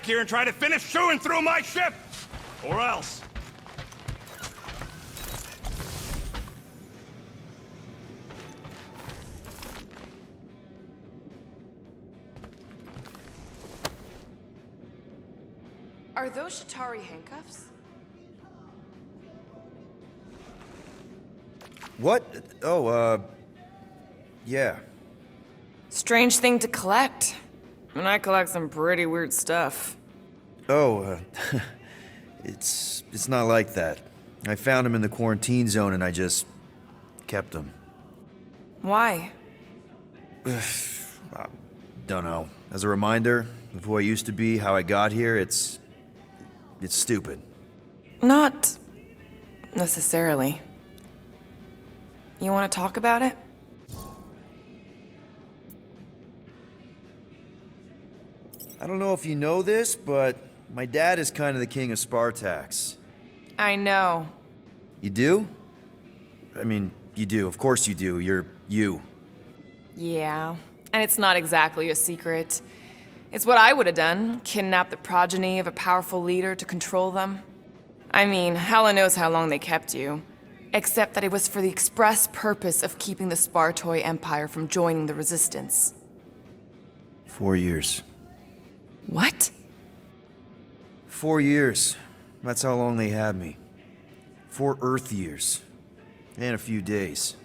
back here and try to finish chewing through my ship! Or else. Are those Shatari handcuffs? What? Oh, yeah. Strange thing to collect. And I collect some pretty weird stuff. Oh, it's not like that. I found him in the quarantine zone and I just kept him. Why? Don't know. As a reminder of who I used to be, how I got here, it's stupid. Not necessarily. You want to talk about it? I don't know if you know this, but my dad is kind of the king of Spartax. I know. You do? I mean, you do. Of course you do. You're you. Yeah, and it's not exactly a secret. It's what I would have done, kidnap the progeny of a powerful leader to control them. I mean, Hela knows how long they kept you. Except that it was for the express purpose of keeping the Spartoi Empire from joining the Resistance. 4 years. What? 4 years. That's how long they had me. 4 Earth years. And a few days.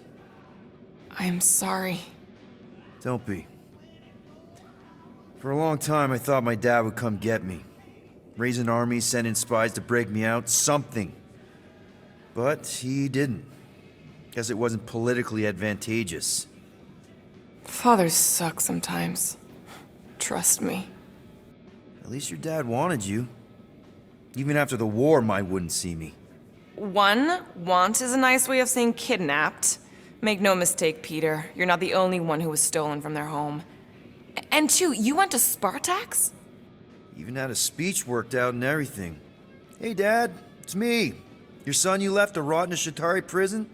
I'm sorry. Don't be. For a long time, I thought my dad would come get me. Raise an army, send in spies to break me out, something. But he didn't. Guess it wasn't politically advantageous. Fathers suck sometimes. Trust me. At least your dad wanted you. Even after the war, Mai wouldn't see me. Want is a nice way of saying kidnapped. Make no mistake, Peter. You're not the only one who was stolen from their home. And 2, you went to Spartax? Even had a speech worked out and everything. Hey, Dad, it's me. Your son you left to rot in a Shatari prison?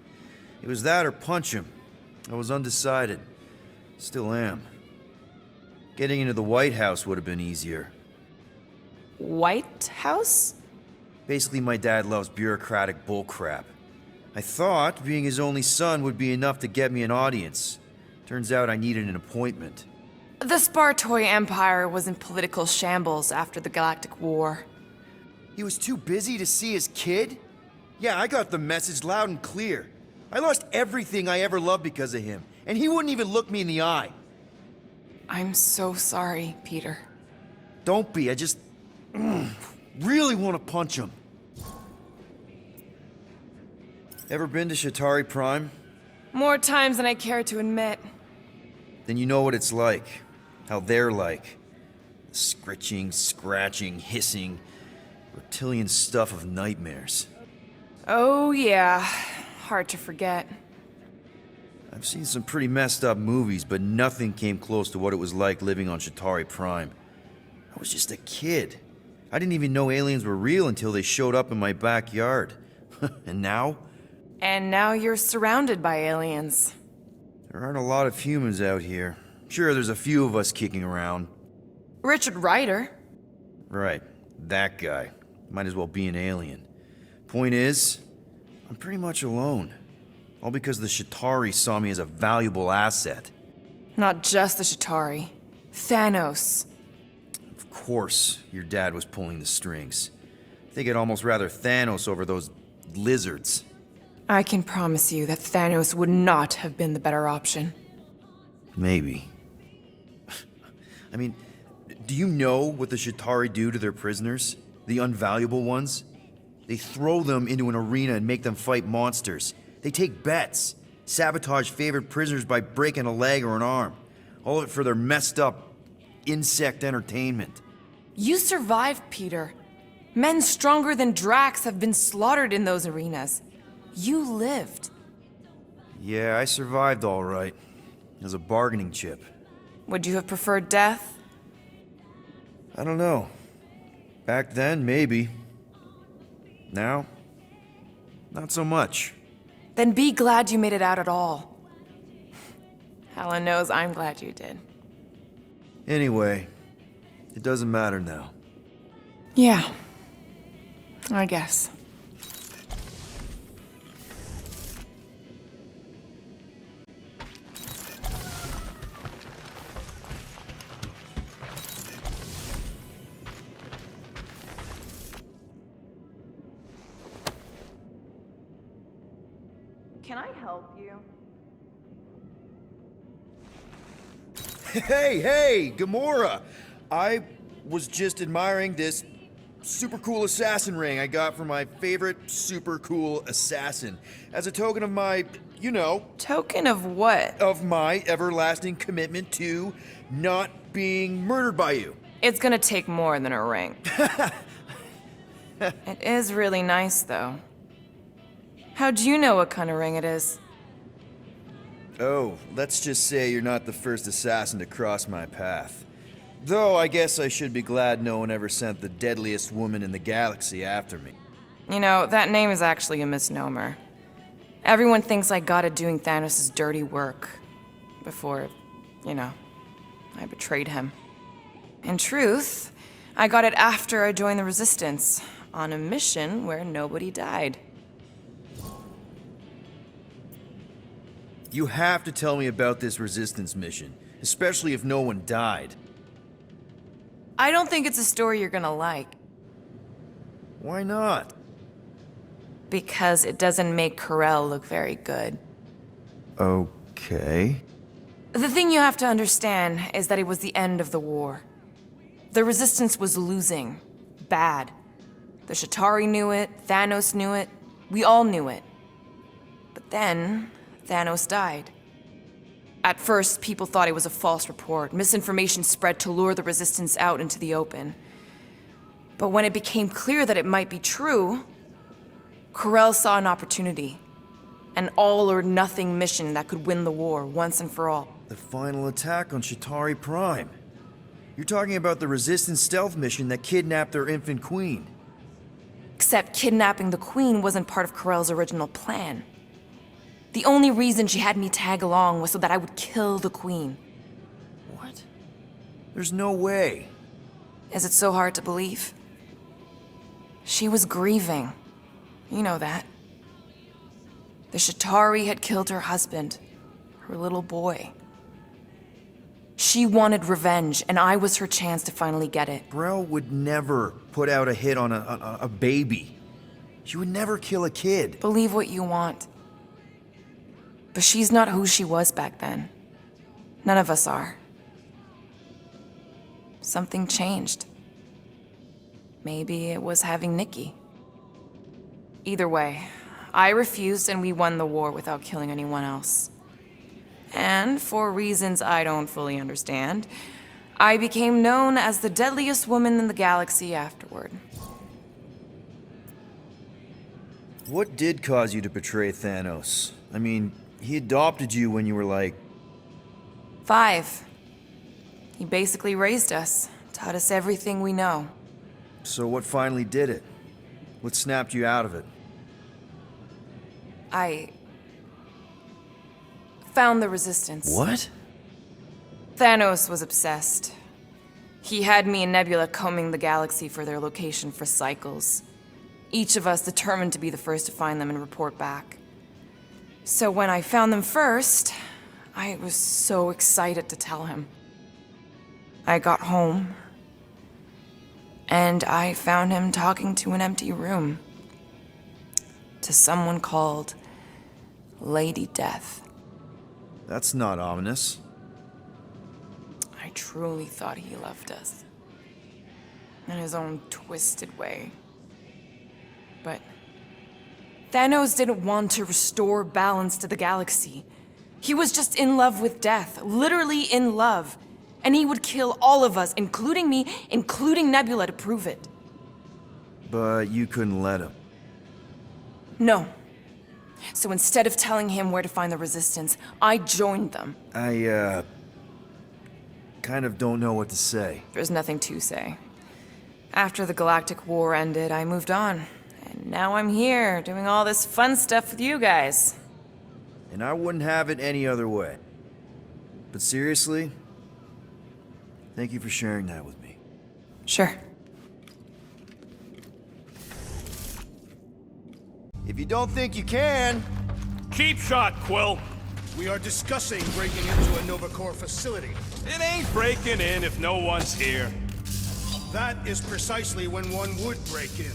It was that or punch him. I was undecided. Still am. Getting into the White House would have been easier. White House? Basically, my dad loves bureaucratic bullcrap. I thought being his only son would be enough to get me an audience. Turns out I needed an appointment. The Spartoi Empire was in political shambles after the Galactic War. He was too busy to see his kid? Yeah, I got the message loud and clear. I lost everything I ever loved because of him, and he wouldn't even look me in the eye. I'm so sorry, Peter. Don't be, I just really want to punch him. Ever been to Shatari Prime? More times than I care to admit. Then you know what it's like. How they're like. Scritching, scratching, hissing. Reptilian stuff of nightmares. Oh yeah, hard to forget. I've seen some pretty messed up movies, but nothing came close to what it was like living on Shatari Prime. I was just a kid. I didn't even know aliens were real until they showed up in my backyard. And now? And now you're surrounded by aliens. There aren't a lot of humans out here. Sure, there's a few of us kicking around. Richard Ryder. Right, that guy. Might as well be an alien. Point is, I'm pretty much alone. All because the Shatari saw me as a valuable asset. Not just the Shatari. Thanos. Of course, your dad was pulling the strings. I think I'd almost rather Thanos over those lizards. I can promise you that Thanos would not have been the better option. Maybe. I mean, do you know what the Shatari do to their prisoners? The unvaluable ones? They throw them into an arena and make them fight monsters. They take bets, sabotage favorite prisoners by breaking a leg or an arm. All of it for their messed up insect entertainment. You survived, Peter. Men stronger than Drax have been slaughtered in those arenas. You lived. Yeah, I survived all right. As a bargaining chip. Would you have preferred death? I don't know. Back then, maybe. Now, not so much. Then be glad you made it out at all. Helen knows I'm glad you did. Anyway, it doesn't matter now. Yeah. I guess. Can I help you? Hey, Gamora! I was just admiring this super cool assassin ring I got from my favorite super cool assassin as a token of my, you know, Token of what? of my everlasting commitment to not being murdered by you. It's gonna take more than a ring. It is really nice, though. How'd you know what kind of ring it is? Oh, let's just say you're not the first assassin to cross my path. Though I guess I should be glad no one ever sent the deadliest woman in the galaxy after me. You know, that name is actually a misnomer. Everyone thinks I got it doing Thanos' dirty work. Before, you know, I betrayed him. In truth, I got it after I joined the Resistance, on a mission where nobody died. You have to tell me about this Resistance mission, especially if no one died. I don't think it's a story you're gonna like, Why not? because it doesn't make Carell look very good. Okay. The thing you have to understand is that it was the end of the war. The Resistance was losing. Bad. The Chitauri knew it, Thanos knew it, we all knew it. But then, Thanos died. At first, people thought it was a false report. Misinformation spread to lure the Resistance out into the open. But when it became clear that it might be true, Carell saw an opportunity. An all-or-nothing mission that could win the war once and for all. The final attack on Chitauri Prime. You're talking about the Resistance stealth mission that kidnapped their infant queen. Except kidnapping the Queen wasn't part of Carell's original plan. The only reason she had me tag along was so that I would kill the Queen. What? There's no way. Is it so hard to believe? She was grieving. You know that. The Chitauri had killed her husband, her little boy. She wanted revenge, and I was her chance to finally get it. Brell would never put out a hit on a baby. She would never kill a kid. Believe what you want. But she's not who she was back then. None of us are. Something changed. Maybe it was having Nikki. Either way, I refused and we won the war without killing anyone else. And for reasons I don't fully understand, I became known as the deadliest woman in the galaxy afterward. What did cause you to betray Thanos? I mean, he adopted you when you were like... 5. He basically raised us, taught us everything we know. So what finally did it? What snapped you out of it? I found the Resistance. What? Thanos was obsessed. He had me and Nebula combing the galaxy for their location for cycles. Each of us determined to be the first to find them and report back. So when I found them first, I was so excited to tell him. I got home, and I found him talking to an empty room. To someone called Lady Death. That's not ominous. I truly thought he loved us. In his own twisted way. But Thanos didn't want to restore balance to the galaxy. He was just in love with death, literally in love. And he would kill all of us, including me, including Nebula, to prove it. But you couldn't let him. No. So instead of telling him where to find the Resistance, I joined them. I, kind of don't know what to say. There's nothing to say. After the Galactic War ended, I moved on. And now I'm here, doing all this fun stuff with you guys. And I wouldn't have it any other way. But seriously, thank you for sharing that with me. Sure. If you don't think you can... Cheap shot, Quill. We are discussing breaking into a Novacore facility. It ain't breaking in if no one's here. That is precisely when one would break in.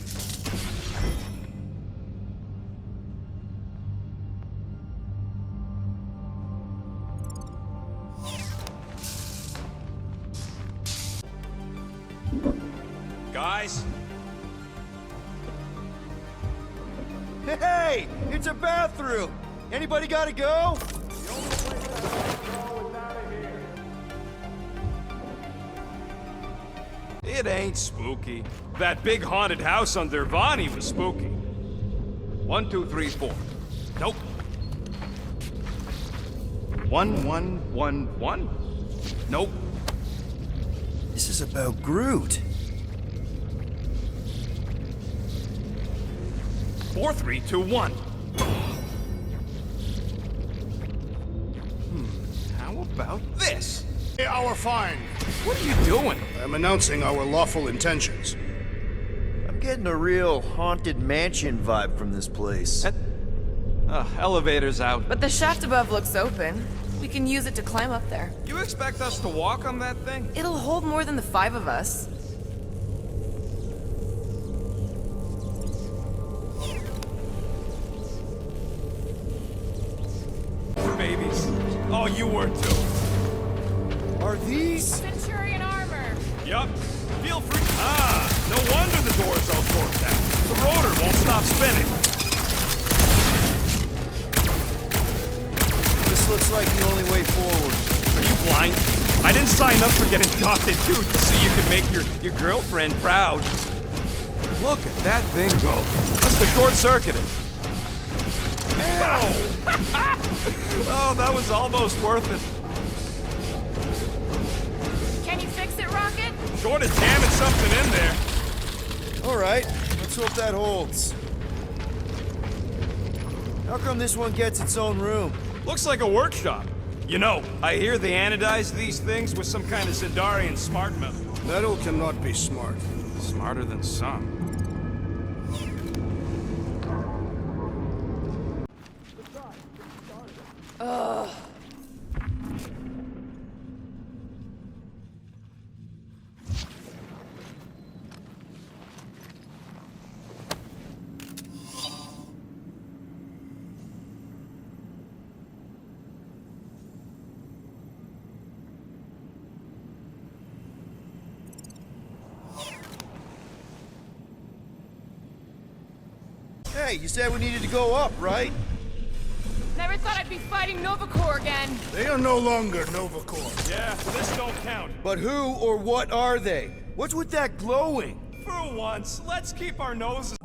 Guys? Hey! It's a bathroom! Anybody gotta go? It ain't spooky. That big haunted house on Dervani was spooky. 1, 2, 3, 4. Nope. 1, 1, 1, 1. Nope. This is about Groot. 4, 3, 2, 1. How about this? Our find. What are you doing? I'm announcing our lawful intentions. I'm getting a real haunted mansion vibe from this place. Elevator's out. But the shaft above looks open. We can use it to climb up there. You expect us to walk on that thing? It'll hold more than the 5 of us. Babies. Oh, you were too. Are these? Centurion armor! Yup. Feel free. Ah, no wonder the door's all torqued out. The rotor won't stop spinning. This looks like the only way forward. Are you blind? I didn't sign up for getting adopted too, so you can make your girlfriend proud. Look at that thing go. Must have short-circuited. Ow! Oh, that was almost worth it. Can you fix it, Rocket? Short of jamming something in there. All right, let's hope that holds. How come this one gets its own room? Looks like a workshop. You know, I hear they anodize these things with some kind of Zendarian smart metal. Metal cannot be smart. Smarter than some. Hey, you said we needed to go up, right? Never thought I'd be fighting Novacore again. They are no longer Novacore. Yeah, this don't count. But who or what are they? What's with that glowing? For once, let's keep our noses...